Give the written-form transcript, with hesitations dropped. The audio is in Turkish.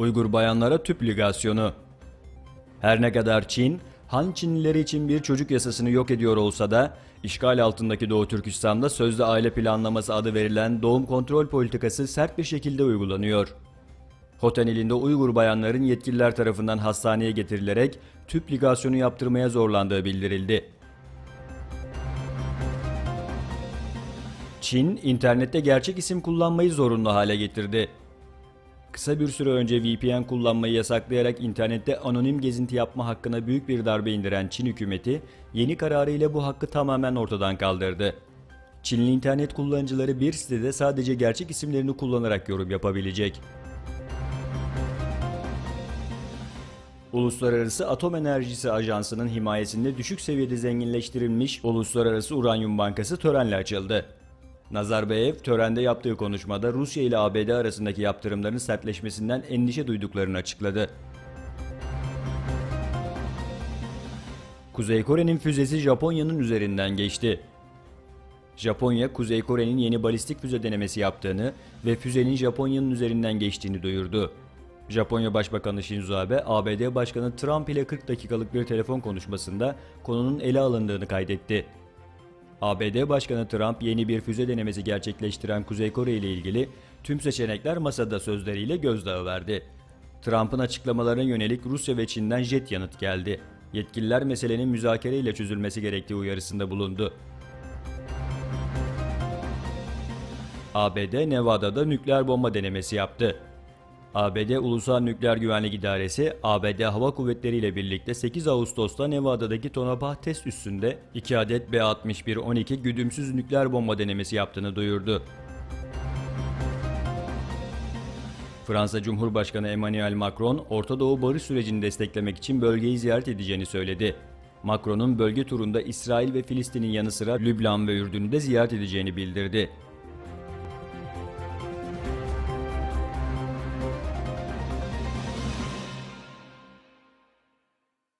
Uygur bayanlara tüp ligasyonu. Her ne kadar Çin, Han Çinlileri için bir çocuk yasasını yok ediyor olsa da, işgal altındaki Doğu Türkistan'da sözde aile planlaması adı verilen doğum kontrol politikası sert bir şekilde uygulanıyor. Hoten ilinde Uygur bayanların yetkililer tarafından hastaneye getirilerek tüp ligasyonu yaptırmaya zorlandığı bildirildi. Çin, internette gerçek isim kullanmayı zorunlu hale getirdi. Kısa bir süre önce VPN kullanmayı yasaklayarak internette anonim gezinti yapma hakkına büyük bir darbe indiren Çin hükümeti, yeni kararıyla bu hakkı tamamen ortadan kaldırdı. Çinli internet kullanıcıları bir sitede sadece gerçek isimlerini kullanarak yorum yapabilecek. Uluslararası Atom Enerjisi Ajansı'nın himayesinde düşük seviyede zenginleştirilmiş Uluslararası Uranyum Bankası törenle açıldı. Nazarbayev törende yaptığı konuşmada Rusya ile ABD arasındaki yaptırımların sertleşmesinden endişe duyduklarını açıkladı. Kuzey Kore'nin füzesi Japonya'nın üzerinden geçti. Japonya, Kuzey Kore'nin yeni balistik füze denemesi yaptığını ve füzenin Japonya'nın üzerinden geçtiğini duyurdu. Japonya Başbakanı Shinzo Abe, ABD Başkanı Trump ile 40 dakikalık bir telefon konuşmasında konunun ele alındığını kaydetti. ABD Başkanı Trump, yeni bir füze denemesi gerçekleştiren Kuzey Kore ile ilgili tüm seçenekler masada sözleriyle gözdağı verdi. Trump'ın açıklamalarına yönelik Rusya ve Çin'den jet yanıt geldi. Yetkililer meselenin müzakereyle çözülmesi gerektiği uyarısında bulundu. ABD, Nevada'da nükleer bomba denemesi yaptı. ABD Ulusal Nükleer Güvenlik İdaresi, ABD Hava Kuvvetleri ile birlikte 8 Ağustos'ta Nevada'daki Tonopah test üssünde 2 adet B-61-12 güdümsüz nükleer bomba denemesi yaptığını duyurdu. Fransa Cumhurbaşkanı Emmanuel Macron, Orta Doğu barış sürecini desteklemek için bölgeyi ziyaret edeceğini söyledi. Macron'un bölge turunda İsrail ve Filistin'in yanı sıra Lübnan ve Ürdün'ü de ziyaret edeceğini bildirdi.